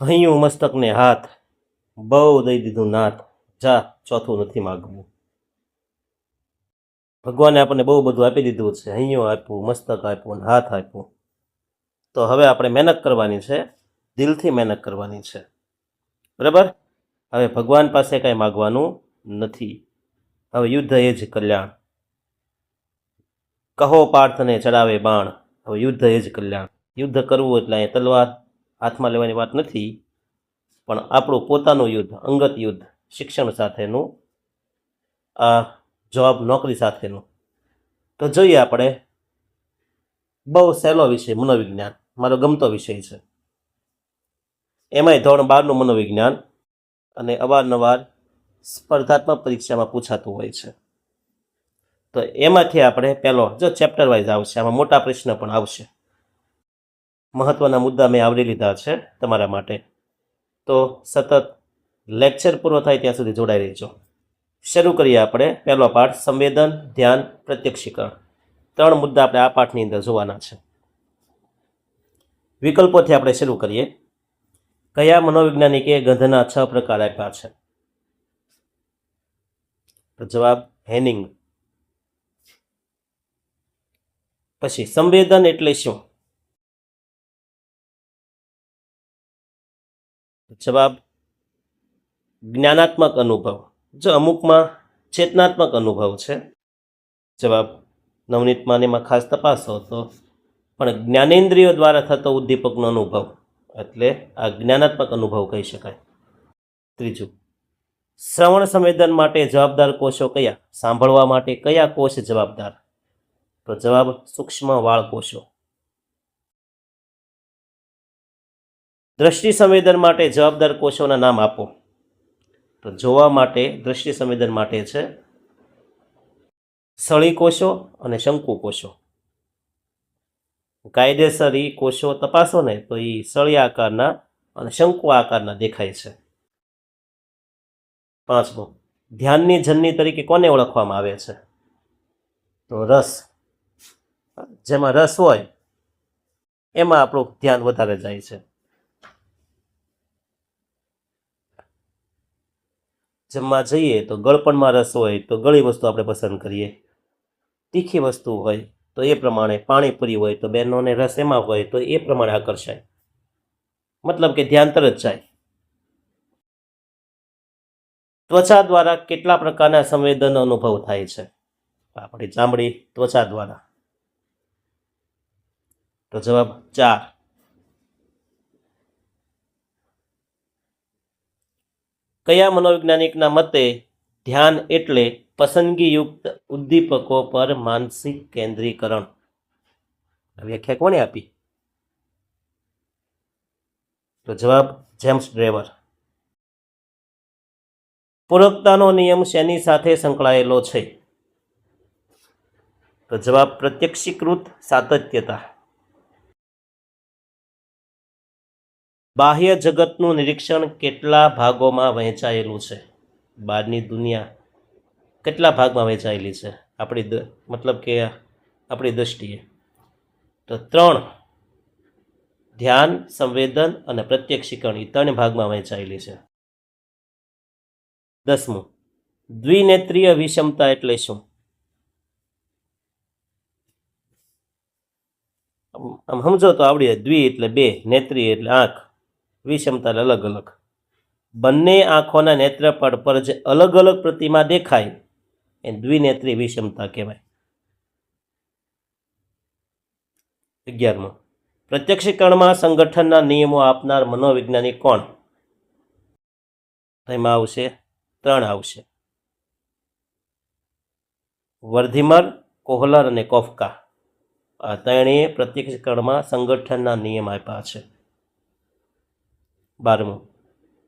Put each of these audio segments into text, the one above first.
હૈયું મસ્તકને હાથ, બહુ દઈ દીધું નાથ, જા ચોથું નથી માગવું. ભગવાને આપણને બહુ બધું આપી દીધું છે, હૈયું આપ્યું, મસ્તક આપ્યું, હાથ આપ્યું. તો હવે આપણે મહેનત કરવાની છે, દિલથી મહેનત કરવાની છે, બરાબર. હવે ભગવાન પાસે કાંઈ માગવાનું નથી. હવે યુદ્ધ એ જ કલ્યાણ. કહો પાર્થને ચડાવે બાણ, હવે યુદ્ધ એ જ કલ્યાણ. યુદ્ધ કરવું એટલે અહીંયા તલવાર હાથમાં લેવાની વાત નથી, પણ આપણું પોતાનું યુદ્ધ, અંગત યુદ્ધ, શિક્ષણ સાથેનું, આ જોબ નોકરી સાથેનું. તો જોઈએ આપણે, બહુ સહેલો વિષય મનોવિજ્ઞાન, મારો ગમતો વિષય છે. એમાંય ધોરણ 12નું મનોવિજ્ઞાન, અને અવારનવાર સ્પર્ધાત્મક પરીક્ષામાં પૂછાતું હોય છે. તો એમાંથી આપણે પહેલો, જો ચેપ્ટર વાઇઝ આવશે, આમાં મોટા પ્રશ્ન પણ આવશે. મહત્વના મુદ્દા મેં આવરી લીધા છે તમારા માટે. તો સતત લેક્ચર પૂરો થાય ત્યાં સુધી જોડાઈ રહેજો. શરૂ કરીએ આપણે પહેલો પાઠ, સંવેદન, ધ્યાન, પ્રત્યક્ષીકરણ. 3 મુદ્દા આપણે આ પાઠની અંદર જોવાના છે. વિકલ્પોથી આપણે શરૂ કરીએ. કયા મનોવૈજ્ઞાનિકે ગંધના 6 પ્રકાર આપ્યા છે? તો જવાબ હેનિંગ. પછી સંવેદન એટલે શું? જવાબ જ્ઞાનાત્મક અનુભવ. જો અમુકમાં ચેતનાત્મક અનુભવ છે. જવાબ નવનીતમાં એમાં ખાસ તપાસો તો, પણ જ્ઞાનેન્દ્રિયો દ્વારા થતો ઉદ્દીપકનો અનુભવ, એટલે આ જ્ઞાનાત્મક અનુભવ કહી શકાય. ત્રીજું, શ્રવણ સંવેદન માટે જવાબદાર કોષો કયા? સાંભળવા માટે કયા કોષ જવાબદાર? તો જવાબ સૂક્ષ્મ વાળ કોષો. દ્રષ્ટિ સંવેદન માટે જવાબદાર કોષોના નામ આપો. તો જોવા માટે દ્રષ્ટિ સંવેદન માટે છે સળી કોષો અને શંકુ કોષો. કાયદેસર એ કોષો તપાસો ને તો એ સળી આકારના અને શંકુ આકારના દેખાય છે. 5મો, ધ્યાનની જનની તરીકે કોને ઓળખવામાં આવે છે? તો રસ. જેમાં રસ હોય એમાં આપણું ધ્યાન વધારે જાય છે. જમવા જઈએ તો ગળપણમાં રસ હોય તો ગળી વસ્તુ આપણે પસંદ કરીએ. તીખી વસ્તુ હોય તો એ પ્રમાણે, પાણીપુરી હોય તો બહેનોને રસ એમાં હોય તો એ પ્રમાણે આકર્ષાય, મતલબ કે ધ્યાન તરત જાય. ત્વચા દ્વારા કેટલા પ્રકારના સંવેદનનો અનુભવ થાય છે? આપણી ચામડી, ત્વચા દ્વારા. તો જવાબ 4. કયા મનોવૈજ્ઞાનિકના મતે ધ્યાન એટલે પસંદગીયુક્ત ઉદ્દીપકો પર માનસિક કેન્દ્રીકરણ? વ્યાખ્યા કોણે આપી? તો જવાબ જેમ્સ ડ્રેવર. પૂરકતાનો નિયમ શેની સાથે સંકળાયેલો છે? તો જવાબ પ્રત્યક્ષીકૃત સાતત્યતા. બાહ્ય જગતનું નિરીક્ષણ કેટલા ભાગોમાં વહેંચાયેલું છે? બહારની દુનિયા કેટલા ભાગમાં વહેંચાયેલી છે આપણી, મતલબ કે આપણી દૃષ્ટિએ? તો 3. ધ્યાન, સંવેદન અને પ્રત્યક્ષીકરણ, 3 ભાગમાં વહેંચાયેલી છે. 10મું, દ્વિનેત્રીય વિષમતા એટલે શું? આમ સમજો તો આવડી જાય. દ્વિ એટલે 2, નેત્રી એટલે આંખ, વિષમતા એટલે અલગ અલગ. બંને આંખોના નેત્રપટ પર જે અલગ અલગ પ્રતિમા દેખાય એ દ્વિનેત્રી વિષમતા કહેવાય. 11મું, પ્રત્યક્ષીકરણમાં સંગઠનના નિયમો આપનાર મનોવૈજ્ઞાનિક કોણ? એમાં આવશે 3 આવશે, વર્ધીમર, કોહલર અને કોફકા. આ 3 પ્રત્યક્ષીકરણમાં સંગઠનના નિયમ આપ્યા છે. 12મું,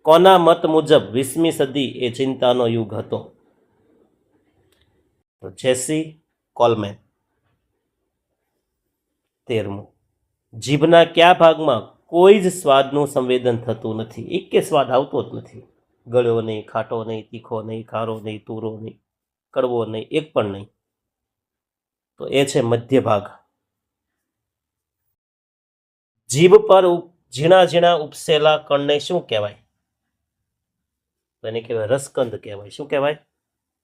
કોના મત મુજબ 20મી સદી એ ચિંતાનો યુગ હતો? તો જેસી કોલમેન. 13મું, જીભના કયા ભાગમાં કોઈ જ સ્વાદનું સંવેદન થતું નથી? એક કે સ્વાદ આવતો જ નથી. ગળ્યો નહીં, ખાટો નહીં, તીખો નહીં, ખારો નહીં, તુરો નહીં, કડવો નહીં, એક પણ નહીં. તો એ છે મધ્ય ભાગ. જીભ પર ઝીણા ઝીણા ઉપસેલા કણને શું કહેવાય? એને કહેવાય રસકંદ કહેવાય. શું કહેવાય?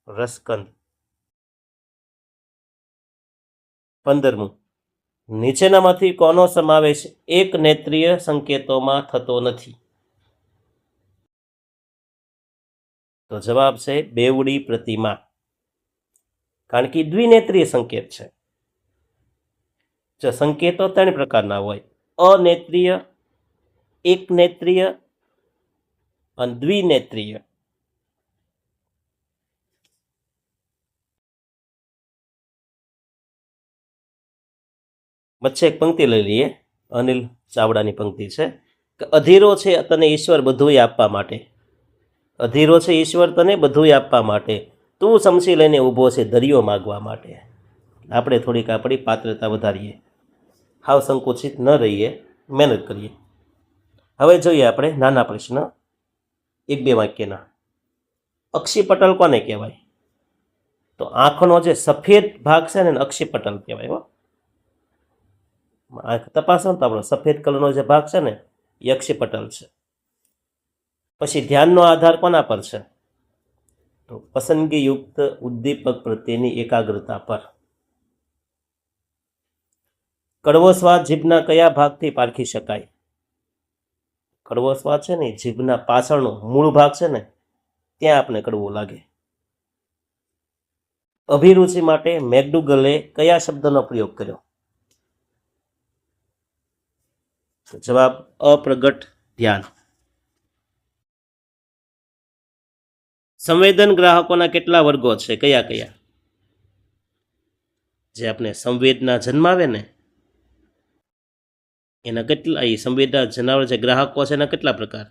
રસકંદ. 15મું, નીચેનામાંથી કોનો સમાવેશ એક નેત્રીય સંકેતોમાં થતો નથી? તો જવાબ છે બેવડી પ્રતિમા, કારણ કે દ્વિનેત્રીય સંકેત છે. જો સંકેતો 3 પ્રકારના હોય: અનેત્રીય, એક નેત્રીય અને દ્વિનેત્રીય. વચ્ચે એક પંક્તિ લઈ લઈએ, અનિલ ચાવડાની પંક્તિ છે કે અધીરો છે તને ઈશ્વર બધુંય આપવા માટે. અધીરો છે ઈશ્વર તને બધુંય આપવા માટે, તું સમસી લઈને ઊભો છે દરિયો માગવા માટે. આપણે થોડીક આપણી પાત્રતા વધારીએ, હાવ સંકુચિત ન રહીએ, મહેનત કરીએ. હવે જોઈએ આપણે નાના પ્રશ્ન 1-2 વાક્યના. અક્ષિપટલ કોને કહેવાય? તો આંખનો જે સફેદ ભાગ છે ને અક્ષિપટલ કહેવાય. હો, આંખ તપાસો ને તો આપણો સફેદ કલરનો જે ભાગ છે ને એ અક્ષિપટલ છે. પછી ધ્યાનનો આધાર કોના પર છે? તો પસંદગીયુક્ત ઉદ્દીપક પ્રત્યેની એકાગ્રતા પર. કડવો સ્વાદ જીભના કયા ભાગથી પારખી શકાય? કડવો સ્વાદ છે ને જીભના પાછળનો મૂળ ભાગ છે ને ત્યાં આપણે કડવું લાગે. અભિરુચિ માટે મેકડુગલે કયા શબ્દનો પ્રયોગ કર્યો? જવાબ અપ્રગટ ધ્યાન. સંવેદન ગ્રાહકોના કેટલા વર્ગો છે? કયા કયા? જે આપણે સંવેદના જન્માવે ને એના કેટલા, એ સંવેદના જનાવર જે ગ્રાહકો છે એના કેટલા પ્રકાર?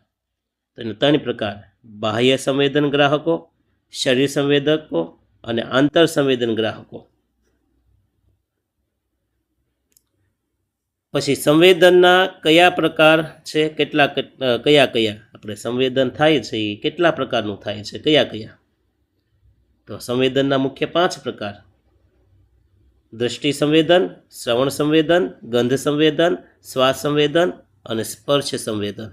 તો એના 3 પ્રકાર: બાહ્ય સંવેદન ગ્રાહકો, શરીર સંવેદકો અને આંતર સંવેદન ગ્રાહકો. પછી સંવેદનના કયા પ્રકાર છે? કયા કયા આપણે સંવેદન થાય છે એ કેટલા પ્રકારનું થાય છે? કયા કયા? તો સંવેદનના મુખ્ય 5 પ્રકાર: દ્રષ્ટિ સંવેદન, શ્રવણ સંવેદન, ગંધ સંવેદન, શ્વાસ સંવેદન અને સ્પર્શ સંવેદન.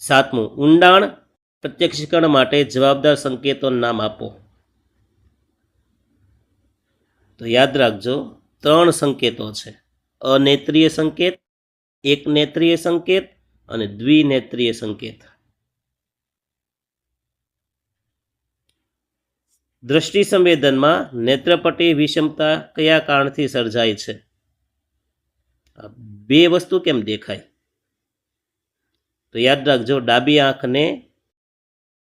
7મું, ઊંડાણ પ્રત્યક્ષીકરણ માટે જવાબદાર સંકેતોનું નામ આપો. તો યાદ રાખજો 3 સંકેતો છે: અનેત્રીય સંકેત, એક નેત્રીય સંકેત અને દ્વિનેત્રીય સંકેત. દ્રષ્ટિ સંવેદનમાં નેત્રપટી વિષમતા કયા કારણથી સર્જાય છે? 2 વસ્તુ કેમ દેખાય? તો યાદ રાખજો ડાબી આંખને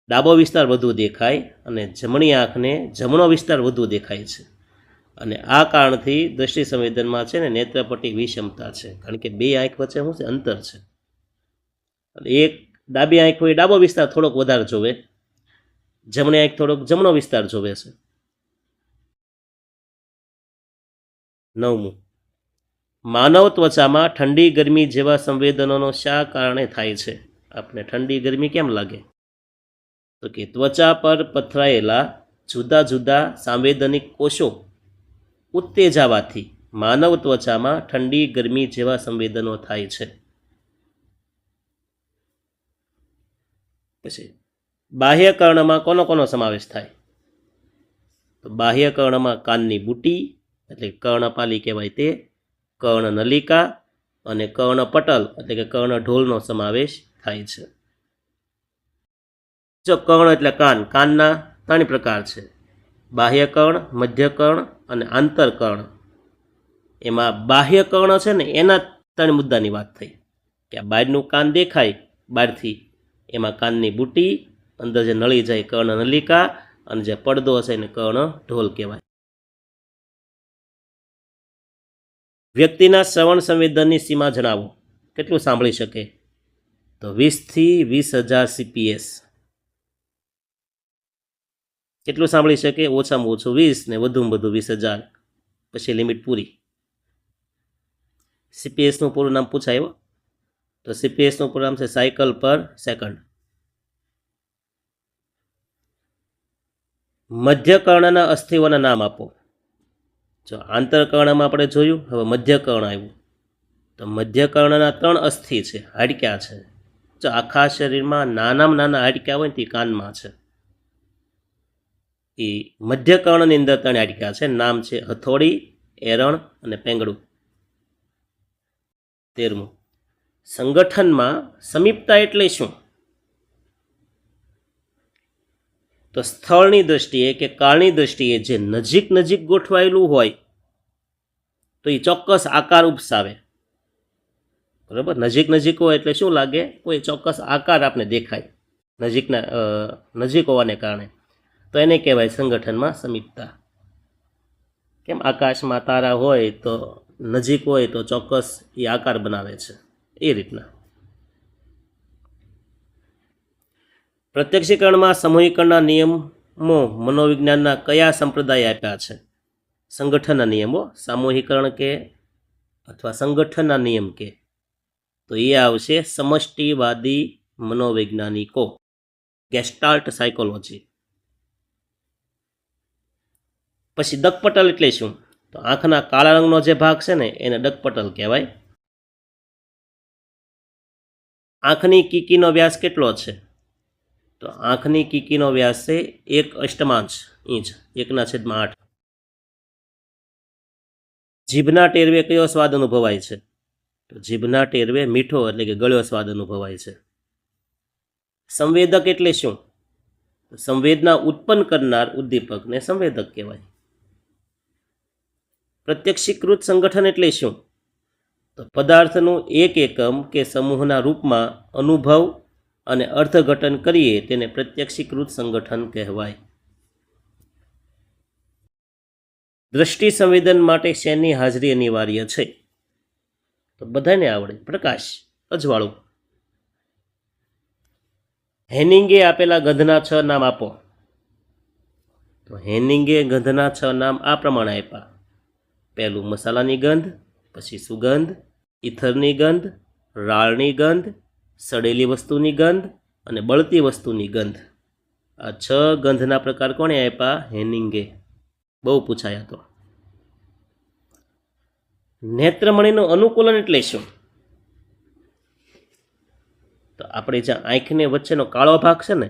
ડાબો વિસ્તાર વધુ દેખાય અને જમણી આંખને જમણો વિસ્તાર વધુ દેખાય છે. અને આ કારણથી દ્રષ્ટિ સંવેદનમાં છે ને નેત્રપટી વિષમતા છે, કારણ કે 2 આંખ વચ્ચે શું છે? અંતર છે. એક ડાબી આંખ હોય ડાબો વિસ્તાર થોડોક વધારે જોવે, જમણી આંખ થોડોક જમણો વિસ્તાર જોવે છે. 9મું, માનવ ત્વચામાં ઠંડી ગરમી જેવા સંવેદનોનો શા કારણે થાય છે? આપણે ઠંડી ગરમી કેમ લાગે? તો કે ત્વચા પર પથરાયેલા જુદા જુદા સાંવેદનિક કોષો ઉત્તેજાવાથી માનવ ત્વચામાં ઠંડી ગરમી જેવા સંવેદનો થાય છે. પછી બાહ્યકર્ણમાં કોનો કોનો સમાવેશ થાય? તો બાહ્યકર્ણમાં કાનની બુટી એટલે કર્ણપાલી કહેવાય તે, કર્ણનલિકા અને કર્ણપટલ એટલે કે કર્ણઢોલનો સમાવેશ થાય છે. જો કર્ણ એટલે કાન, કાનના 3 પ્રકાર છે: બાહ્યકર્ણ, મધ્યકર્ણ અને આંતરકર્ણ. એમાં બાહ્યકર્ણ છે ને એના 3 મુદ્દાની વાત થઈ કે આ બહારનું કાન દેખાય બહારથી, એમાં કાનની બુટી, અંદર જે નળી જાય કર્ણનલિકા અને જે પડદો છે એને કર્ણઢોલ કહેવાય. વ્યક્તિના શ્રવણ સંવેદનની સીમા જણાવો. કેટલું સાંભળી શકે? તો 20 થી 20,000 CPS. કેટલું સાંભળી શકે? ઓછામાં ઓછું 20 ને વધુમાં વધુ 20,000, પછી લિમિટ પૂરી. CPSનું પૂરું નામ પૂછાય. તો CPSનું પૂરું નામ છે સાયકલ પર સેકન્ડ. મધ્યકર્ણના અસ્થિઓના નામ આપો. જો આંતરકર્ણમાં આપણે જોયું. હવે મધ્યકર્ણ આવ્યું. તો મધ્યકર્ણના 3 અસ્થિ છે, હાડક્યા છે. જો આખા શરીરમાં નાનામાં નાના હાડક્યા હોય ને તે કાનમાં છે. એ મધ્યકર્ણની અંદર 3 હાડક્યા છે. નામ છે હથોડી, એરણ અને પેંગડું. 13મું, સંગઠનમાં સમીપતા એટલે શું? તો સ્થળની દ્રષ્ટિએ કે કાળની દ્રષ્ટિએ જે નજીક નજીક ગોઠવાયેલું હોય તો એ ચોક્કસ આકાર ઉપસાવે. બરાબર, નજીક નજીક હોય એટલે શું લાગે? કોઈ ચોક્કસ આકાર આપણે દેખાય નજીક હોવાને કારણે. તો એને કહેવાય સંગઠનમાં સમીપતા. કેમ આકાશમાં તારા હોય તો નજીક હોય તો ચોક્કસ એ આકાર બનાવે છે, એ રીતના. પ્રત્યક્ષીકરણમાં સમૂહીકરણના નિયમો મનોવિજ્ઞાનના કયા સંપ્રદાય આપ્યા છે? સંગઠનના નિયમો, સામૂહિકરણ કે અથવા સંગઠનના નિયમ કે? તો એ આવશે સમષ્ટિવાદી મનોવૈજ્ઞાનિકો, ગેસ્ટાલ્ટ સાયકોલોજી. પછી દકપટલ એટલે શું? તો આંખના કાળા રંગનો જે ભાગ છે ને એને દકપટલ કહેવાય. આંખની કીકીનો વ્યાસ કેટલો છે? તો આંખની કીકીનો વ્યાસ છે 1/8 ઇંચ, 1/8. જીભના ટેરવે કયો સ્વાદ અનુભવાય છે? તો જીભના ટેરવે મીઠો એટલે કે ગળ્યો સ્વાદ અનુભવાય છે. સંવેદક એટલે શું? સંવેદના ઉત્પન્ન કરનાર ઉદ્દીપકને સંવેદક કહેવાય. પ્રત્યક્ષીકૃત સંગઠન એટલે શું? તો પદાર્થનું એક એકમ કે સમૂહના રૂપમાં અનુભવ અને અર્થઘટન કરીએ તેને પ્રત્યક્ષીકૃત સંગઠન કહેવાય. દ્રષ્ટિ સંવેદન માટે શેની હાજરી અનિવાર્ય છે? તો બધાને આવડે, પ્રકાશ, અજવાળું. હેનિંગે આપેલા ગંધના 6 નામ આપો. તો હેનિંગે ગંધના 6 નામ આ પ્રમાણે આપ્યા. પહેલું મસાલાની ગંધ, પછી સુગંધ, ઇથરની ગંધ, રાળની ગંધ, સડેલી વસ્તુની ગંધ અને બળતી વસ્તુની ગંધ. આ 6 ગંધના પ્રકાર કોણે આપ્યા? હેનિંગે. બહુ પૂછાયા તો. નેત્રમણીનું અનુકૂલન એટલે શું? તો આપણે જ્યાં આંખને વચ્ચેનો કાળો ભાગ છે ને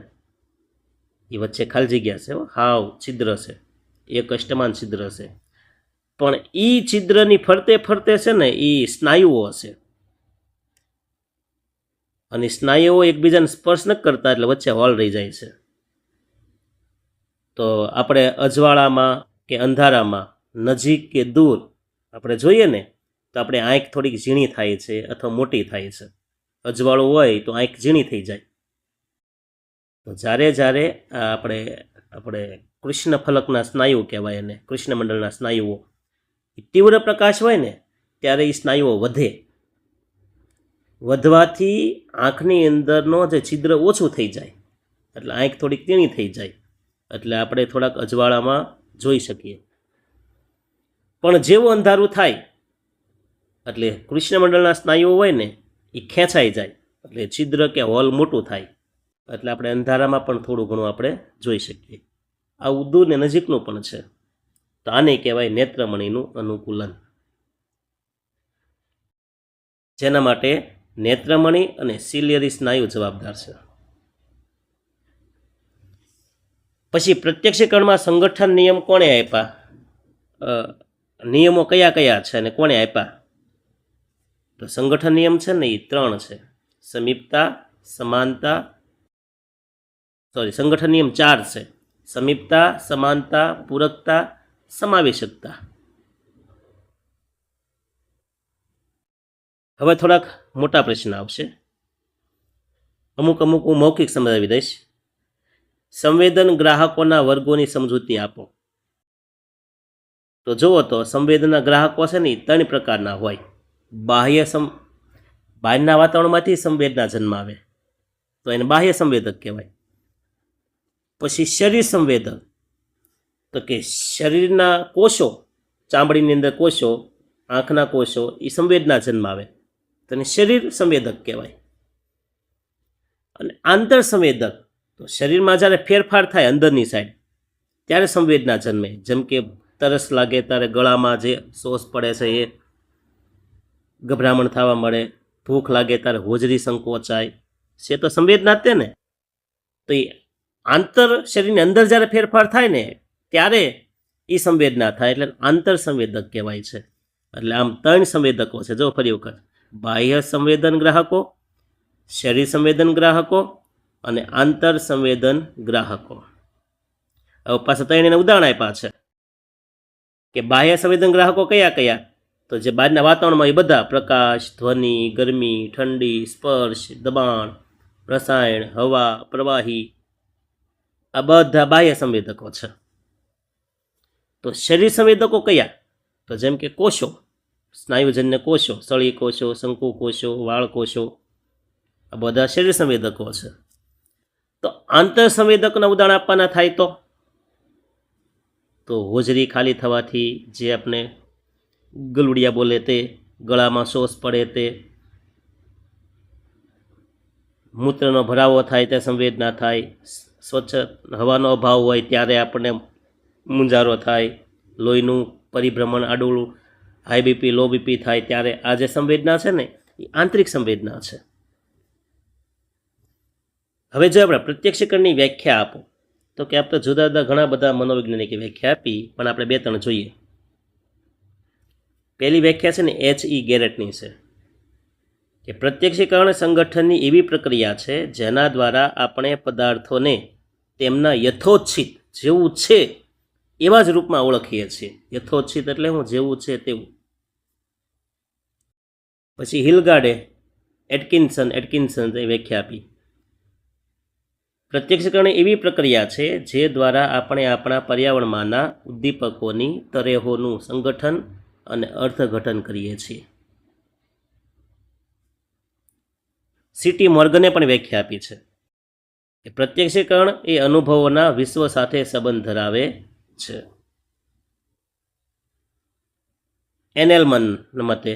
એ વચ્ચે ખાલી જગ્યા છે, હાવ છિદ્ર છે, 1/8 છિદ્ર છે. પણ એ છિદ્રની ફરતે ફરતે છે ને એ સ્નાયુઓ હશે, અને સ્નાયુઓ એકબીજાને સ્પર્શ ન કરતા એટલે વચ્ચે હોલ રહી જાય છે. તો આપણે અજવાળામાં કે અંધારામાં નજીક કે દૂર આપણે જોઈએ ને તો આપણે આંખ થોડીક ઝીણી થાય છે અથવા મોટી થાય છે. અજવાળું હોય તો આંખ ઝીણી થઈ જાય. તો જ્યારે જ્યારે આપણે કૃષ્ણ ફલકના સ્નાયુ કહેવાય એને, કૃષ્ણ મંડળના સ્નાયુઓ, તીવ્ર પ્રકાશ હોય ને ત્યારે એ સ્નાયુઓ વધવાથી આંખની અંદરનો જે છિદ્ર ઓછું થઈ જાય એટલે આંખ થોડીક તીણી થઈ જાય એટલે આપણે થોડાક અજવાળામાં જોઈ શકીએ. પણ જેવું અંધારું થાય એટલે કૃષ્ણ મંડળના સ્નાયુઓ હોય ને એ ખેંચાઈ જાય એટલે છિદ્ર કે હોલ મોટું થાય એટલે આપણે અંધારામાં પણ થોડું ઘણું આપણે જોઈ શકીએ. આવું દૂર ને નજીકનું પણ છે. તો આને કહેવાય નેત્રમણીનું અનુકૂલન, જેના માટે નેત્રમણી અને સિલિયરી સ્નાયુ જવાબદાર છે. પછી પ્રત્યક્ષીકરણમાં સંગઠન નિયમ કોણે આપ્યા? નિયમો કયા કયા છે અને કોણે આપ્યા? તો સંગઠન નિયમ છે ને એ 3 છે. સમીપતા, સમાનતા, સંગઠન નિયમ 4 છે. સમીપતા, સમાનતા, પૂરકતા, સમાવેશકતા. હવે થોડાક મોટા પ્રશ્ન આવશે, અમુક હું મૌખિક સમજાવી દઈશ. સંવેદન ગ્રાહકોના વર્ગોની સમજૂતી આપો. તો જુઓ તો સંવેદનના ગ્રાહકો છે ને 3 પ્રકારના હોય. બહારના વાતાવરણમાંથી સંવેદના જન્મ આવે તો એને બાહ્ય સંવેદક કહેવાય. પછી શરીર સંવેદક, તો કે શરીરના કોષો, ચામડીની અંદર કોષો, આંખના કોષો, એ સંવેદના જન્મ આવે તો એને શરીર સંવેદક કહેવાય. અને આંતર સંવેદક, તો શરીરમાં જ્યારે ફેરફાર થાય અંદરની સાઈડ ત્યારે સંવેદના જન્મે. જેમ કે તરસ લાગે ત્યારે ગળામાં જે સોસ પડે છે એ ગભરામણ થવા મળે, ભૂખ લાગે ત્યારે હોજરી સંકોચાય, છે તો સંવેદના જ તે ને. તો એ આંતર શરીરની અંદર જ્યારે ફેરફાર થાય ને ત્યારે એ સંવેદના થાય, એટલે આંતર સંવેદક કહેવાય છે. એટલે આમ 3 સંવેદકો છે. જો ફરી વખત, બાહ્ય સંવેદન ગ્રાહકો, શરીર સંવેદન ગ્રાહકો અને આંતર સંવેદન ગ્રાહકો. હવે પાછા 3 એને ઉદાહરણ આપ્યા છે કે બાહ્ય સંવેદન ગ્રાહકો કયા કયા? તો જે બહારના વાતાવરણમાં એ બધા, પ્રકાશ, ધ્વનિ, ગરમી, ઠંડી, સ્પર્શ, દબાણ, રસાયણ, હવા, પ્રવાહી, આ બધા બાહ્ય સંવેદકો છે. તો શરીર સંવેદકો કયા? તો જેમ કે કોષો, સ્નાયુજન્ય કોષો, સળી કોષો, શંકુ કોષો, વાળ કોષો, આ બધા શરીર સંવેદકો છે. તો આંતર સંવેદકના ઉદાહરણ આપવાના થાય તો હોજરી ખાલી થવાથી જે આપણે ગલુડિયા બોલે તે, ગળામાં સોસ પડે તે, મૂત્રનો ભરાવો થાય તે સંવેદના થાય, સ્વચ્છ હવાનો અભાવ હોય ત્યારે આપણને મૂંઝારો થાય, લોહીનું પરિભ્રમણ આડું, હાઈ બીપી લો બીપી થાય ત્યારે આ જે સંવેદના છે ને એ આંતરિક સંવેદના છે. હવે જો આપણે પ્રત્યક્ષીકરણની વ્યાખ્યા આપો તો કે આપણે જુદા જુદા ઘણા બધા મનોવૈજ્ઞાનિકે વ્યાખ્યા આપી, પણ આપણે 2-3 જોઈએ. પહેલી વ્યાખ્યા છે ને H.E. ગેરેટની છે કે પ્રત્યક્ષીકરણ સંગઠનની એવી પ્રક્રિયા છે જેના દ્વારા આપણે પદાર્થોને તેમના યથોચિત જેવું છે એવા જ રૂપમાં ઓળખીએ છીએ. યથોચિત એટલે હું જેવું છે તેવું. પછી હિલગાર્ડે એટકિન્સન એ વ્યાખ્યા આપી. પ્રત્યક્ષીકરણ એવી પ્રક્રિયા છે જે દ્વારા આપણે આપણા પર્યાવરણમાંના ઉદ્દીપકોની તરેહોનું સંગઠન અને અર્થઘટન કરીએ છીએ. C.T. મોર્ગને પણ વ્યાખ્યા આપી છે કે પ્રત્યક્ષીકરણ એ અનુભવોના વિશ્વ સાથે સંબંધ ધરાવે છે. એનેલમન મતે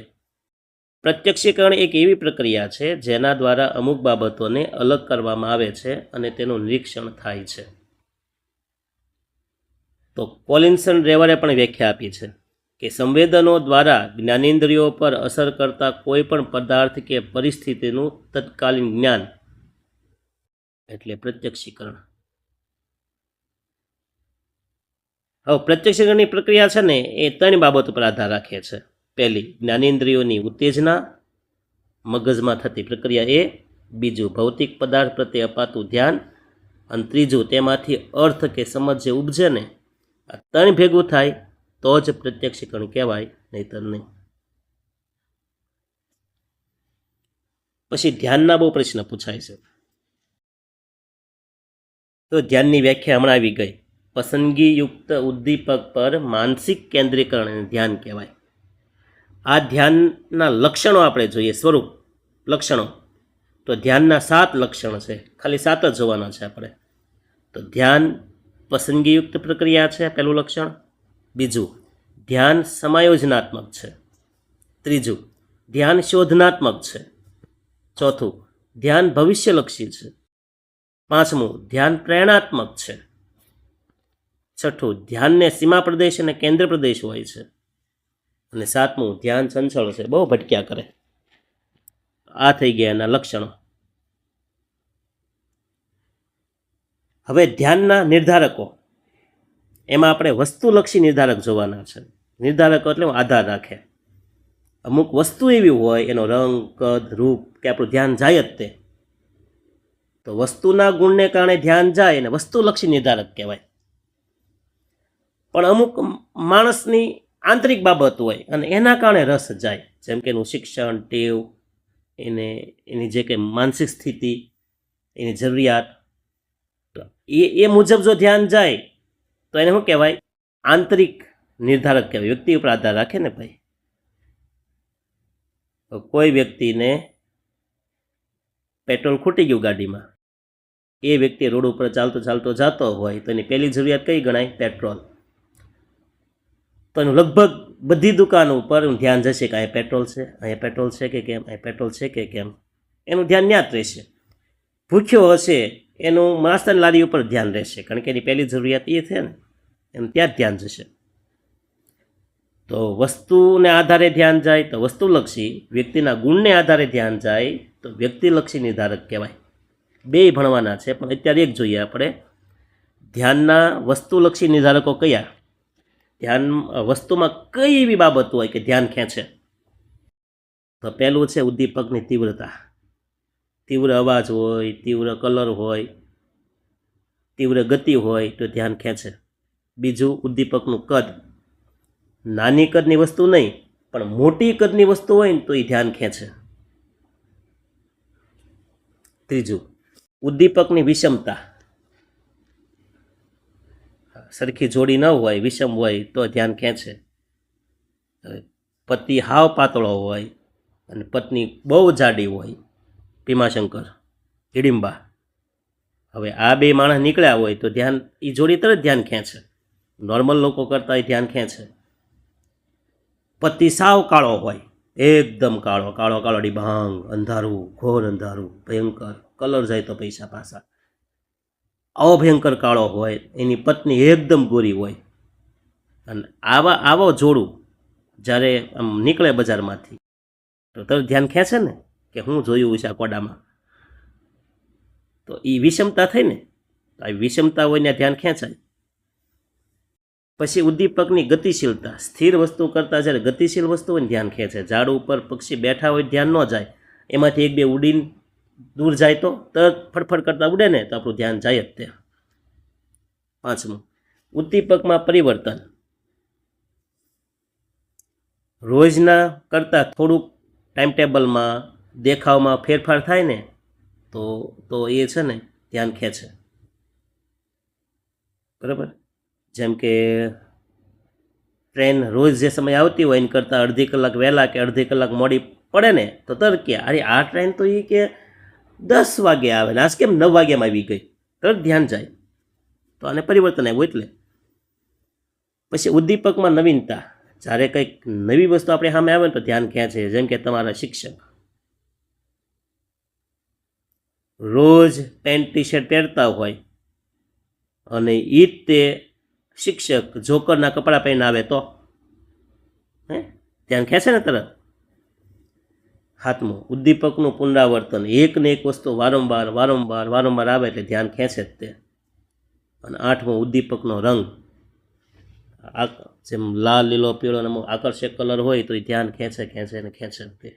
પ્રત્યક્ષીકરણ એક એવી પ્રક્રિયા છે જેના દ્વારા અમુક બાબતોને અલગ કરવામાં આવે છે અને તેનું નિરીક્ષણ થાય છે. તો કોલિન્સન રેવરે પણ વ્યાખ્યા આપી છે કે સંવેદનો દ્વારા જ્ઞાનેન્દ્રિયો પર અસર કરતા કોઈ પણ પદાર્થ કે પરિસ્થિતિનું તત્કાલીન જ્ઞાન એટલે પ્રત્યક્ષીકરણ. હવે પ્રત્યક્ષીકરણની પ્રક્રિયા છે ને એ 3 બાબતો પર આધાર રાખે છે. પહેલી, જ્ઞાનેન્દ્રિયોની ઉત્તેજના, મગજમાં થતી પ્રક્રિયા એ. બીજું, ભૌતિક પદાર્થ પ્રત્યે અપાતું ધ્યાન. અને ત્રીજું, તેમાંથી અર્થ કે સમજ જે ઉપજે ને, આ 3 ભેગું થાય તો જ પ્રત્યક્ષીકરણ કહેવાય, નહીતર નહીં. પછી ધ્યાનના બહુ પ્રશ્ન પૂછાય છે. તો ધ્યાનની વ્યાખ્યા હમણાં આવી ગઈ. પસંદગીયુક્ત ઉદ્દીપક પર માનસિક કેન્દ્રીકરણ ધ્યાન કહેવાય. આ ધ્યાનના લક્ષણો આપણે જોઈએ, સ્વરૂપ લક્ષણો. તો ધ્યાનના 7 લક્ષણ છે, ખાલી 7 જ જોવાના છે આપણે. તો ધ્યાન પસંદગીયુક્ત પ્રક્રિયા છે, પહેલું લક્ષણ. બીજું, ધ્યાન સમાયોજનાત્મક છે. ત્રીજું, ધ્યાન શોધનાત્મક છે. ચોથું, ધ્યાન ભવિષ્યલક્ષી છે. પાંચમું, ધ્યાન પ્રેરણાત્મક છે. છઠ્ઠું, ધ્યાનને સીમા પ્રદેશ અને કેન્દ્ર પ્રદેશ હોય છે. અને સાતમું, ધ્યાન ચંચળ છે, બહુ ભટક્યા કરે. આ થઈ ગયા એના લક્ષણો. હવે ધ્યાનના નિર્ધારકો, એમાં આપણે વસ્તુલક્ષી નિર્ધારક જોવાના છે. નિર્ધારકો એટલે આધાર રાખે. અમુક વસ્તુ એવી હોય, એનો રંગ, કદ, રૂપ, કે આપણું ધ્યાન જાય જ તે. તો વસ્તુના ગુણને કારણે ધ્યાન જાય અને વસ્તુલક્ષી નિર્ધારક કહેવાય. પણ અમુક માણસની આંતરિક બાબત હોય અને એના કારણે રસ જાય, જેમ કે એનું શિક્ષણ, ટેવ, એની જે કંઈ માનસિક સ્થિતિ, એની જરૂરિયાત, તો એ મુજબ જો ધ્યાન જાય તો એને શું કહેવાય? આંતરિક નિર્ધારક કહેવાય. વ્યક્તિ ઉપર આધાર રાખે ને ભાઈ. તો કોઈ વ્યક્તિને પેટ્રોલ ખૂટી ગયું ગાડીમાં, એ વ્યક્તિ રોડ ઉપર ચાલતો ચાલતો જતો હોય તો એની પહેલી જરૂરિયાત કઈ ગણાય? પેટ્રોલ. તો એનું લગભગ બધી દુકાનો ઉપર ધ્યાન જશે કે અહીંયા પેટ્રોલ છે, અહીંયા પેટ્રોલ છે કે કેમ, અહીંયા પેટ્રોલ છે કે કેમ. એનું ધ્યાન ત્યાં જ રહેશે. ભૂખ્યો હશે એનું નાસ્તાની લારી ઉપર ધ્યાન રહેશે, કારણ કે એની પહેલી જરૂરિયાત એ છે ને, એનું ત્યાં જ ધ્યાન જશે. તો વસ્તુને આધારે ધ્યાન જાય તો વસ્તુલક્ષી, વ્યક્તિના ગુણને આધારે ધ્યાન જાય તો વ્યક્તિલક્ષી નિર્ધારક કહેવાય. બે ભણવાના છે, પણ અત્યારે એક જોઈએ આપણે. ધ્યાનના વસ્તુલક્ષી નિર્ધારકો કયા? ધ્યાન વસ્તુમાં કઈ એવી બાબત હોય કે ધ્યાન ખેંચે? તો પહેલું છે ઉદ્દીપકની તીવ્રતા. તીવ્ર અવાજ હોય, તીવ્ર કલર હોય, તીવ્ર ગતિ હોય તો ધ્યાન ખેંચે. બીજું ઉદ્દીપકનું કદ. નાની કદની વસ્તુ નહીં, પણ મોટી કદની વસ્તુ હોય ને તો એ ધ્યાન ખેંચે. ત્રીજું ઉદ્દીપકની વિષમતા. સરખી જોડી ન હોય, વિષમ હોય તો ધ્યાન ખેંચે. પતિ હાવ પાતળો હોય અને પત્ની બહુ જાડી હોય, ભીમાશંકર, હિડિંબા. હવે આ બે માણસ નીકળ્યા હોય તો ધ્યાન એ જોડી તરત ધ્યાન ખેંચે. નોર્મલ લોકો કરતાં એ ધ્યાન ખેંચે. પતિ સાવ કાળો હોય, એકદમ કાળો કાળો કાળો ડિભાંગ, અંધારું, ઘોર અંધારું, ભયંકર, કલર જાય તો પૈસા પાસા. આવો ભયંકર કાળો હોય, એની પત્ની એકદમ ગોરી હોય, અને આવો જોડું જ્યારે આમ નીકળે બજારમાંથી તો તરત ધ્યાન ખેંચે ને કે હું જોયું છે આ કોડામાં. તો એ વિષમતા થઈ ને, આ વિષમતા હોય ને ધ્યાન ખેંચાય. પછી ઉદ્દીપકની ગતિશીલતા. સ્થિર વસ્તુ કરતાં જ્યારે ગતિશીલ વસ્તુ હોય ને ધ્યાન ખેંચે. ઝાડ ઉપર પક્ષી બેઠા હોય ધ્યાન ન જાય, એમાંથી એક બે ઉડીને દૂર જાય તો તરત ફડફડ કરતાં ઉડે ને તો આપણું ધ્યાન જાય જ તે. પાંચમું ઉદ્દીપકમાં પરિવર્તન. રોજના કરતાં થોડુંક ટાઈમ ટેબલમાં, દેખાવમાં ફેરફાર થાય ને તો એ છે ને ધ્યાન ખેંચે. બરાબર? જેમ કે ટ્રેન રોજ જે સમય આવતી હોય એની કરતાં અડધી કલાક વહેલા કે અડધી કલાક મોડી પડે ને તો તરત કે અરે આ ટ્રેન તો એ કે 10 વાગે આવે ને આજ કેમ 9 વાગ્યામાં આવી ગઈ, તરત ધ્યાન જાય. તો આને પરિવર્તન આવ્યું એટલે. પછી ઉદ્દીપકમાં નવીનતા. જ્યારે કંઈક નવી વસ્તુ આપણે સામે આવે ને તો ધ્યાન ખેંચે. જેમ કે તમારા શિક્ષક રોજ પેન્ટ ટી શર્ટ પહેરતા હોય અને એ જ તે શિક્ષક જોકરના કપડાં પહેરીને આવે તો ધ્યાન ખેંચે ને તરત. સાતમું ઉદ્દીપકનું પુનરાવર્તન. એક ને એક વસ્તુ વારંવાર વારંવાર વારંવાર આવે એટલે ધ્યાન ખેંચે જ તે. અને આઠમું ઉદ્દીપકનો રંગ. જેમ લાલ, લીલો, પીળો અને આકર્ષક કલર હોય તો એ ધ્યાન ખેંચે ખેંચે ને ખેંચે તે.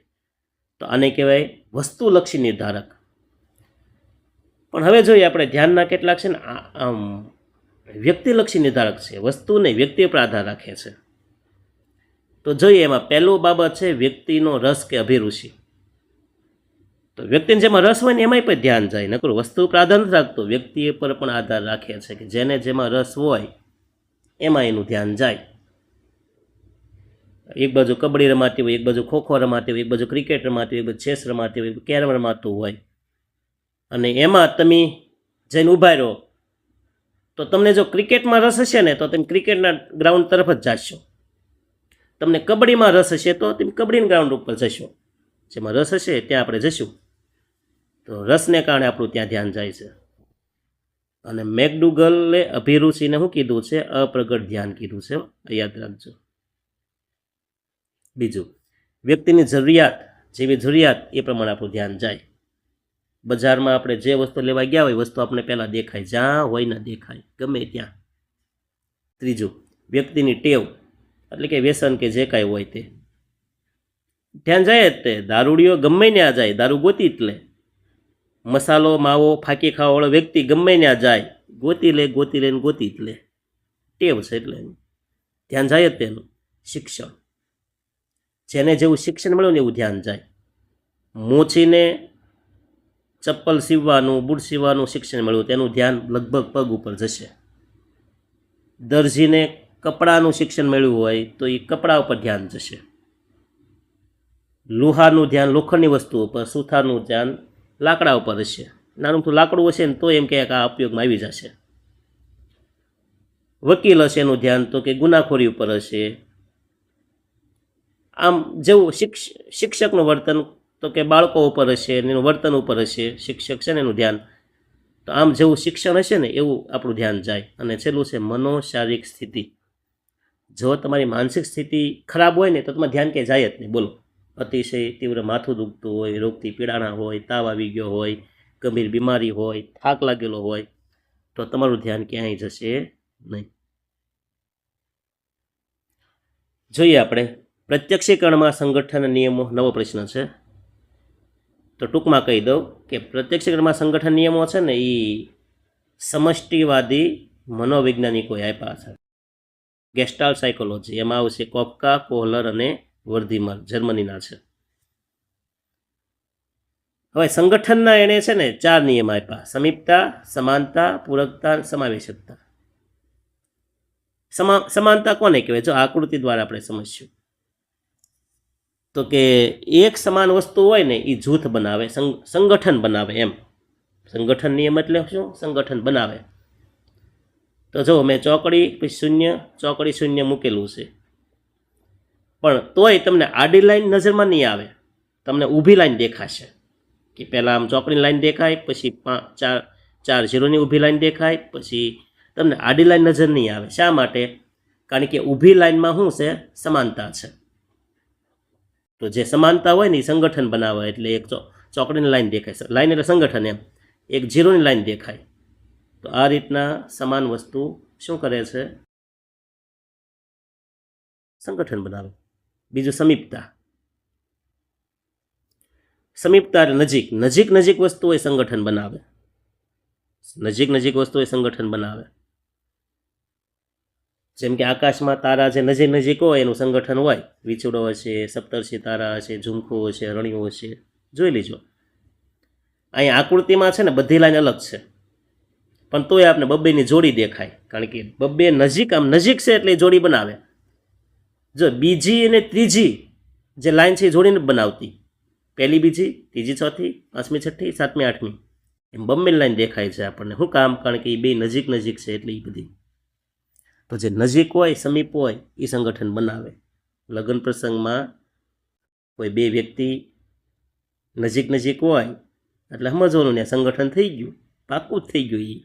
તો આને કહેવાય વસ્તુલક્ષી નિર્ધારક. પણ હવે જોઈએ આપણે ધ્યાનના કેટલાક છે ને આમ વ્યક્તિલક્ષી નિર્ધારક છે. વસ્તુને વ્યક્તિ પર આધાર રાખે છે. તો જોઈએ એમાં પહેલું બાબત છે વ્યક્તિનો રસ કે અભિરુચિ. તો વ્યક્તિને જેમાં રસ હોય ને એમાંય પણ ધ્યાન જાય. નકરું વસ્તુ પર આધાર નથી રાખતો, વ્યક્તિ પર પણ આધાર રાખે છે કે જેને જેમાં રસ હોય એમાં એનું ધ્યાન જાય. એક બાજુ કબડ્ડી રમાતી હોય, એક બાજુ ખોખો રમાતી હોય, એક બાજુ ક્રિકેટ રમાતી હોય, એક બાજુ ચેસ રમાતી હોય, કેરમ રમાતું હોય, અને એમાં તમે જઈને ઊભા રહો તો તમને જો ક્રિકેટમાં રસ હશે ને તો તમે ક્રિકેટના ગ્રાઉન્ડ તરફ જ જાશો. તમને કબડ્ડીમાં રસ હશે તો તમે કબડ્ડીના ગ્રાઉન્ડ ઉપર જશો. જેમાં રસ હશે ત્યાં આપણે જઈશું. તો રસને કારણે આપણું ત્યાં ધ્યાન જાય છે. અને મેકડુગલે અભિરુચિને શું કીધું છે? અપ્રગટ ધ્યાન કીધું છે, યાદ રાખજો. બીજું, વ્યક્તિની જરૂરિયાત, જેવી જરૂરિયાત એ પ્રમાણે આપણું ધ્યાન જાય. બજારમાં આપણે જે વસ્તુ લેવા ગયા હોય વસ્તુ આપણે પહેલાં દેખાય, જ્યાં હોય ને દેખાય, ગમે ત્યાં. ત્રીજું, વ્યક્તિની ટેવ, એટલે કે વ્યસન કે જે કાંઈ હોય તે ધ્યાન જાય જ તે. દારૂડિયો ગમે ત્યાં જાય દારૂ ગોતી જ લે. મસાલો માવો ફાંકી ખાવાવાળો વ્યક્તિ ગમે ત્યાં જાય ગોતી લે ને ગોતી જ લે. ટેવ છે એટલે ધ્યાન જાય જ તેનું. શિક્ષણ, જેને જેવું શિક્ષણ મળ્યું ને એવું ધ્યાન જાય. મોચીને ચપ્પલ સીવવાનું, બૂટ સીવવાનું શિક્ષણ મળ્યું તેનું ધ્યાન લગભગ પગ ઉપર જશે. દરજીને કપડાનું શિક્ષણ મળ્યું હોય તો એ કપડા ઉપર ધ્યાન જશે. લુહારનું ધ્યાન લોખંડની વસ્તુ ઉપર, સુથારનું ધ્યાન લાકડા ઉપર હશે. નાનું તો લાકડું હશે ને તો એમ કહે કે આ ઉપયોગમાં આવી જશે. વકીલ હશે એનું ધ્યાન તો કે ગુનાખોરી ઉપર હશે. આમ જેવું શિક્ષકનું વર્તન તો કે બાળકો ઉપર હશે, એનું વર્તન ઉપર હશે. શિક્ષક છે ને એનું ધ્યાન. તો આમ જેવું શિક્ષણ હશે ને એવું આપણું ધ્યાન જાય. અને છેલ્લું છે મનોશારીરિક સ્થિતિ. જો તમારી માનસિક સ્થિતિ ખરાબ હોય ને તો તમારે ધ્યાન ક્યાંય જાય જ નહીં. બોલો, અતિશય તીવ્ર માથું દુખતું હોય, રોગથી પીડાણા હોય, તાવ આવી ગયો હોય, ગંભીર બીમારી હોય, થાક લાગેલો હોય, તો તમારું ધ્યાન ક્યાંય જશે નહીં. જોઈએ આપણે પ્રત્યક્ષીકરણમાં સંગઠન નિયમો. નવો પ્રશ્ન છે, તો ટૂંકમાં કહી દઉં કે પ્રત્યક્ષીકરણમાં સંગઠન નિયમો છે ને એ સમષ્ટિવાદી મનોવૈજ્ઞાનિકોએ આપ્યા છે. ગેસ્ટાલ્ટ સાયકોલોજી, એમાં આવશે કોફકા, કોહલર અને વર્ધીમર, જર્મનીના છે. હવે સંગઠનના એણે છે ને 4 નિયમ આપ્યા: સમીપતા, સમાનતા, પૂરકતા, સમાવેશકતા. સમાનતા કોને કહેવાય? જો આકૃતિ દ્વારા આપણે સમજશું તો કે એક સમાન વસ્તુ હોય ને એ જૂથ બનાવે, સંગઠન બનાવે. એમ સંગઠન નિયમ એટલે શું? સંગઠન બનાવે. તો જો મેં ચોકડી પછી શૂન્ય, ચોકડી શૂન્ય મૂકેલું છે, પણ તોય તમને આડી લાઈન નજરમાં નહીં આવે, તમને ઊભી લાઈન દેખાશે. કે પહેલાં આમ ચોકડીની લાઈન દેખાય, પછી 4 ઝીરોની ઊભી લાઈન દેખાય, પછી તમને આડી લાઈન નજર નહીં આવે. શા માટે? કારણ કે ઊભી લાઈનમાં શું છે? સમાનતા છે. તો જે સમાનતા હોય ને એ સંગઠન બનાવે. એટલે એક ચોકડીની લાઈન દેખાય, લાઈન એટલે સંગઠન. એમ એક ઝીરોની લાઈન દેખાય. તો આ રીતના સમાન વસ્તુ શું કરે છે? સંગઠન બનાવે. બીજું સમીપતા. સમીપતા એટલે નજીક વસ્તુ હોય સંગઠન બનાવે. નજીક વસ્તુ હોય સંગઠન બનાવે. જેમ કે આકાશમાં તારા જે નજીક હોય એનું સંગઠન હોય. વિછોડો હશે, સપ્તર્ષિ તારા હશે, ઝુમખો હશે, રણિયો હશે. જોઈ લીજો. અહીં આકૃતિમાં છે ને બધી લાઈન અલગ છે, પણ તોય આપણે બબ્બેની જોડી દેખાય. કારણ કે બબ્બે નજીક છે એટલે જોડી બનાવે. જો બીજી અને ત્રીજી જે લાઈન છે એ જોડીને બનાવતી. પહેલી, બીજી, ત્રીજી, ચોથી, પાંચમી, છઠ્ઠી, સાતમી, આઠમી, એમ બબ્બેની લાઈન દેખાય છે આપણને. શું કામ? કારણ કે એ બે નજીક છે એટલે એ બધી. તો જે નજીક હોય, સમીપ હોય એ સંગઠન બનાવે. લગ્ન પ્રસંગમાં કોઈ 2 વ્યક્તિ નજીક હોય એટલે સમજવાનું ને સંગઠન થઈ ગયું, પાકું જ થઈ ગયું.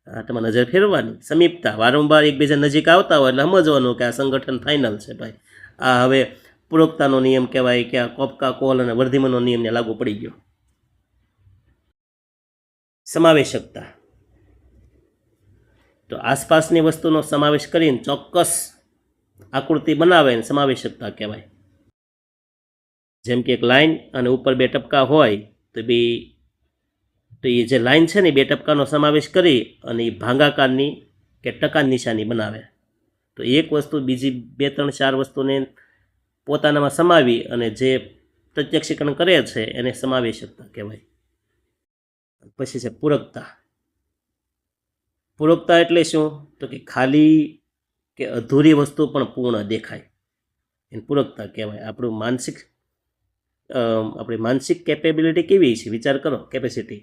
એ તમારે નજર ફેરવાની. સમીપતા, વારંવાર એકબીજા નજીક આવતા હોય એટલે સમજવાનું કે આ સંગઠન ફાઇનલ છે ભાઈ. આ હવે પૂરકતાનો નિયમ કહેવાય કે આ કોફકા, કોહલર અને વર્ધીમનનો નિયમને લાગુ પડી ગયો. સમાવેશકતા, તો આસપાસની વસ્તુનો સમાવેશ કરીને ચોક્કસ આકૃતિ બનાવે ને સમાવેશકતા કહેવાય. જેમ કે એક લાઈન અને ઉપર 2 ટપકા હોય તો એ જે લાઈન છે ને 2 ટપકાનો સમાવેશ કરી અને એ ભાગાકારની કે ટકાની નિશાની બનાવે. તો એક વસ્તુ બીજી 2, 3, 4 વસ્તુને પોતાનામાં સમાવી અને જે પ્રત્યક્ષીકરણ કરે છે એને સમાવેશકતા કહેવાય. પછી છે પૂરકતા. પૂરકતા એટલે શું? તો કે ખાલી કે અધૂરી વસ્તુ પણ પૂર્ણ દેખાય, એને પૂરકતા કહેવાય. આપણી માનસિક કેપેબિલિટી કેવી છે? વિચાર કરો. કેપેસિટી,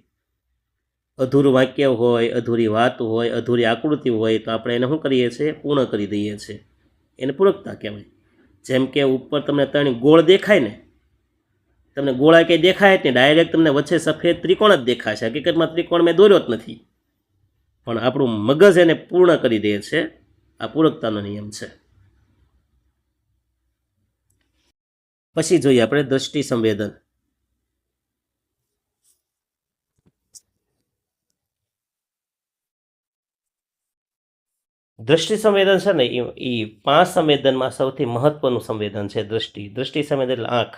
અધૂરું વાક્ય હોય, અધૂરી વાત હોય, અધૂરી આકૃતિ હોય તો આપણે એને શું કરીએ છીએ? પૂર્ણ કરી દઈએ છીએ. એને પૂરકતા કહેવાય. જેમ કે ઉપર તમને 3 ગોળ દેખાય ને, તમને ગોળા કંઈ દેખાય જ નહીં, ડાયરેક્ટ તમને વચ્ચે સફેદ ત્રિકોણ જ દેખાશે. હકીકતમાં ત્રિકોણ મેં દોર્યો જ નથી, પણ આપણું મગજ એને પૂર્ણ કરી દે છે. આ પૂરકતાનો નિયમ છે. પછી જોઈએ આપણે દ્રષ્ટિ સંવેદન. દ્રષ્ટિ સંવેદન છે ને એ 5 સંવેદનમાં સૌથી મહત્વનું સંવેદન છે દ્રષ્ટિ સંવેદન એટલે આંખ,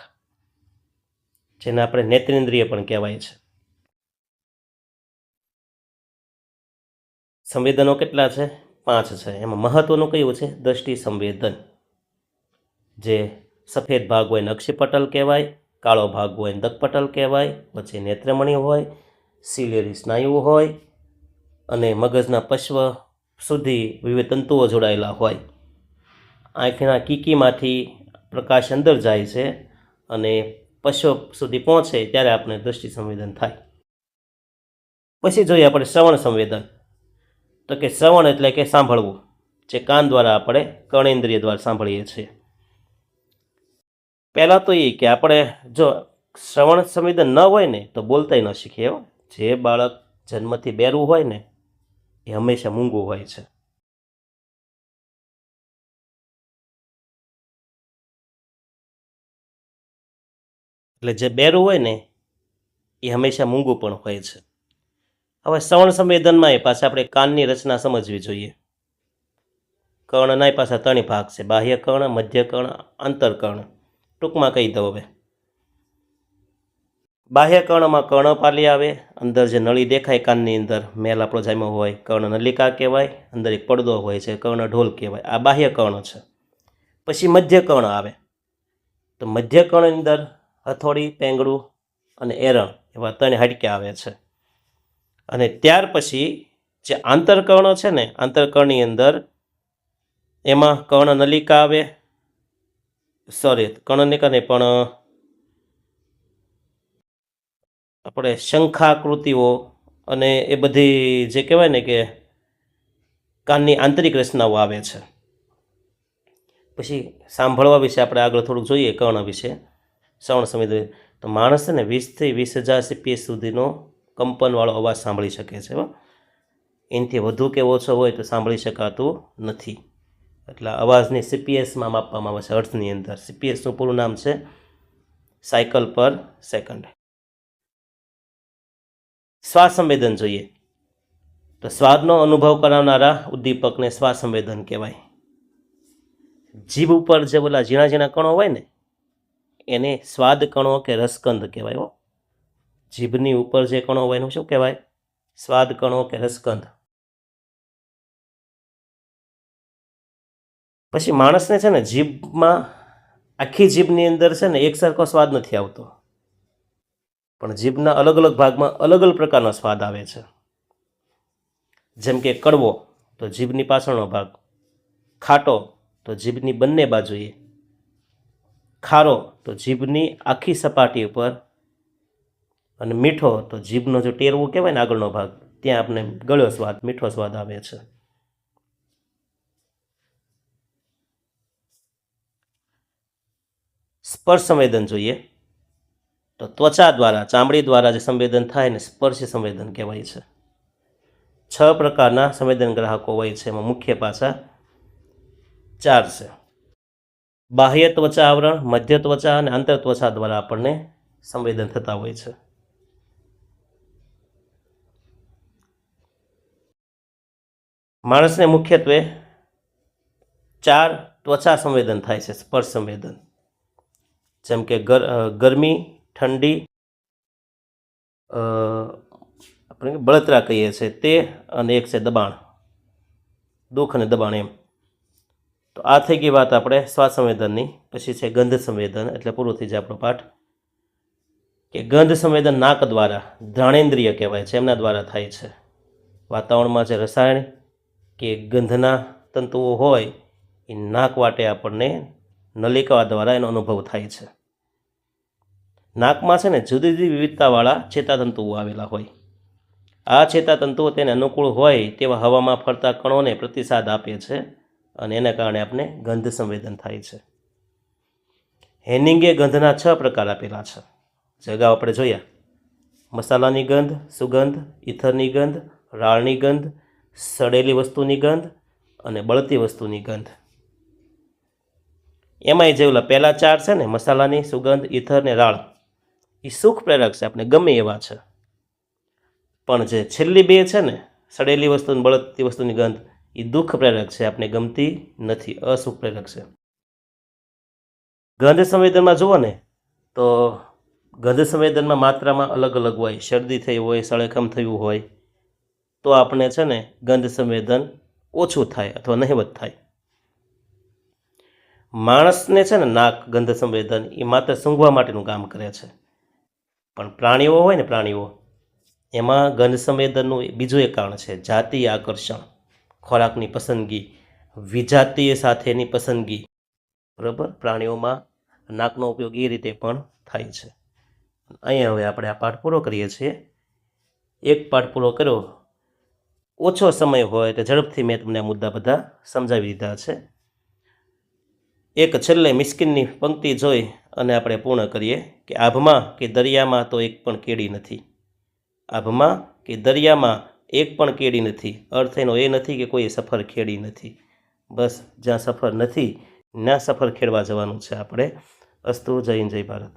જેને આપણે નેત્રેન્દ્રિય પણ કહેવાય છે. સંવેદનો કેટલા છે? 5 છે. એમાં મહત્વનું કયું છે? દ્રષ્ટિ સંવેદન. જે સફેદ ભાગ હોય ને અક્ષિપટલ કહેવાય, કાળો ભાગ હોય ને દકપટલ કહેવાય, વચ્ચે નેત્રમણી હોય, સિલિયરી સ્નાયુ હોય અને મગજના પશ્વ સુધી વિવિધ તંતુઓ જોડાયેલા હોય. આંખના કીકીમાંથી પ્રકાશ અંદર જાય છે અને પશ્વ સુધી પહોંચે ત્યારે આપણે દ્રષ્ટિ સંવેદન થાય. પછી જોઈએ આપણે શ્રવણ સંવેદન. તો કે શ્રવણ એટલે કે સાંભળવું, જે કાન દ્વારા આપણે કર્ણેન્દ્રિય દ્વારા સાંભળીએ છીએ. પહેલાં તો એ કે આપણે જો શ્રવણ સંવેદન ન હોય ને તો બોલતાય ન શીખીએ. જે બાળક જન્મથી બેરું હોય ને એ હંમેશા મૂંગું હોય છે. એટલે જે બેરું હોય ને એ હંમેશા મૂંગું પણ હોય છે. હવે શ્રવણ સંવેદનમાં એ પાછા આપણે કાનની રચના સમજવી જોઈએ. કર્ણના પાછા 3 ભાગ છે: બાહ્ય કર્ણ, મધ્ય કર્ણ, આંતરકર્ણ. ટૂંકમાં કહી દઉં હવે. બાહ્ય કર્ણમાં કર્ણપાલી આવે, અંદર જે નળી દેખાય કાનની અંદર મેલ આપણો જામ્યો હોય, કર્ણનલિકા કહેવાય, અંદર એક પડદો હોય છે, કર્ણઢોલ કહેવાય. આ બાહ્ય કર્ણ છે. પછી મધ્ય કર્ણ આવે. તો મધ્ય કર્ણની અંદર હથોડી, પેંગડું અને એરણ એવા 3 હાડક્યા આવે છે. અને ત્યાર પછી જે આંતરકર્ણ છે ને, આંતરકર્ણની અંદર એમાં કર્ણનલિકા આવે, કર્ણનલિકા નહીં પણ આપણે શંખાકૃતિઓ અને એ બધી જે કહેવાય ને કે કાનની આંતરિક રચનાઓ આવે છે. પછી સાંભળવા વિશે આપણે આગળ થોડુંક જોઈએ, કર્ણ વિશે, શ્રવણ સંવેદન. તો માણસ છે ને 20,000 થી 20,000 CPS સુધીનો કંપનવાળો અવાજ સાંભળી શકે છે. એનાથી વધુ કે ઓછો હોય તો સાંભળી શકાતું નથી. એટલે અવાજની CPSમાં માપવામાં આવે છે, હર્ટ્ઝની અંદર. CPSનું પૂરું નામ છે સાયકલ પર સેકન્ડ. શ્વાસ સંવેદન જોઈએ તો સ્વાદનો અનુભવ કરાવનારા ઉદ્દીપકને શ્વાસ સંવેદન કહેવાય. જીભ ઉપર જે ઓલા ઝીણા ઝીણા કણો હોય ને એને સ્વાદ કણો કે રસકંદ કહેવાય. જીભની ઉપર જે કણો હોય એનું શું કહેવાય? સ્વાદ કણો કે રસકંદ. પછી માણસને છે ને જીભમાં, આખી જીભની અંદર છે ને એક સરખો સ્વાદ નથી આવતો, પણ જીભના અલગ અલગ ભાગમાં અલગ અલગ પ્રકારનો સ્વાદ આવે છે. જેમ કે કડવો તો જીભની પાછળનો ભાગ, ખાટો તો જીભની બંને બાજુએ, ખારો તો જીભની આખી સપાટી ઉપર, અને મીઠો તો જીભનો જો ટેરવું કહેવાય ને આગળનો ભાગ, ત્યાં આપણે ગળ્યો સ્વાદ, મીઠો સ્વાદ આવે છે. સ્પર્શ સંવેદન જોઈએ તો ત્વચા દ્વારા, ચામડી દ્વારા જે સંવેદન થાય ને સ્પર્શ સંવેદન કહેવાય છે. 6 પ્રકારના સંવેદન ગ્રાહકો હોય છે, એમાં મુખ્ય પાસા 4 છે. બાહ્ય ત્વચા આવરણ, મધ્ય ત્વચા અને આંતર ત્વચા દ્વારા આપણને સંવેદન થતા હોય છે. માણસને મુખ્યત્વે 4 ત્વચા સંવેદન થાય છે, સ્પર્શ સંવેદન. જેમ કે ગરમી, ઠંડી, આપણે બળતરા કહીએ છીએ તે, અને એક છે દબાણ, દુઃખ અને દબાણ એમ. તો આ થઈ ગઈ વાત આપણે શ્વાસ સંવેદનની. પછી છે ગંધ સંવેદન, એટલે પૂરું થઈ જાય આપણો પાઠ. કે ગંધ સંવેદન નાક દ્વારા, ઘ્રાણેન્દ્રિય કહેવાય છે, એમના દ્વારા થાય છે. વાતાવરણમાં જે રસાયણ કે ગંધના તંતુઓ હોય એ નાક વાટે આપણને નલિકા દ્વારા એનો અનુભવ થાય છે. નાકમાં છે ને જુદી જુદી વિવિધતાવાળા ચેતાતંતુઓ આવેલા હોય. આ ચેતાતંતુઓ તેને અનુકૂળ હોય તેવા હવામાં ફરતા કણોને પ્રતિસાદ આપે છે, અને એના કારણે આપણે ગંધ સંવેદન થાય છે. હેનિંગે ગંધના 6 પ્રકાર આપેલા છે, જે અગાઉ આપણે જોયા: મસાલાની ગંધ, સુગંધ, ઇથરની ગંધ, રાળની ગંધ, સડેલી વસ્તુની ગંધ અને બળતી વસ્તુની ગંધ. એમાંય જે ઓલા પહેલા 4 છે ને, મસાલાની, સુગંધ, ઇથર ને રાળ, એ સુખ પ્રેરક છે, આપણે ગમે એવા છે. પણ જે છેલ્લી 2 છે ને, સડેલી વસ્તુ અને બળતી વસ્તુની ગંધ, એ દુઃખ પ્રેરક છે, આપણે ગમતી નથી, અસુખ પ્રેરક છે. ગંધ સંવેદનમાં જુઓ ને તો ગંધ સંવેદનમાં માત્રામાં અલગ અલગ હોય. શરદી થઈ હોય, સળેખમ થયું હોય તો આપણે છે ને ગંધ સંવેદન ઓછું થાય અથવા નહિવત થાય. માણસને છે ને નાક ગંધ સંવેદન એ માત્ર સૂંઘવા માટેનું કામ કરે છે, પણ પ્રાણીઓ હોય ને, પ્રાણીઓ, એમાં ગંધ સંવેદનનું બીજું એક કારણ છે જાતીય આકર્ષણ, ખોરાકની પસંદગી, વિજાતીય સાથેની પસંદગી. બરાબર, પ્રાણીઓમાં નાકનો ઉપયોગ એ રીતે પણ થાય છે. અહીંયા હવે આપણે આ પાઠ પૂરો કરીએ છીએ. એક પાઠ પૂરો કર્યો, ઓછો સમય હોય તો ઝડપથી મેં તમને આ મુદ્દા બધા સમજાવી દીધા છે. એક છેલ્લે મિસ્કિનની પંક્તિ જોઈ અને આપણે પૂર્ણ કરીએ કે આભમાં કે દરિયામાં તો એક પણ કેડી નથી. આભમાં કે દરિયામાં એક પણ કેડી નથી. અર્થ એનો એ નથી કે કોઈ સફર ખેડી નથી. બસ જ્યાં સફર નથી ત્યાં સફર ખેડવા જવાનું છે આપણે. અસ્તુ. જય હિન્દ, જય ભારત.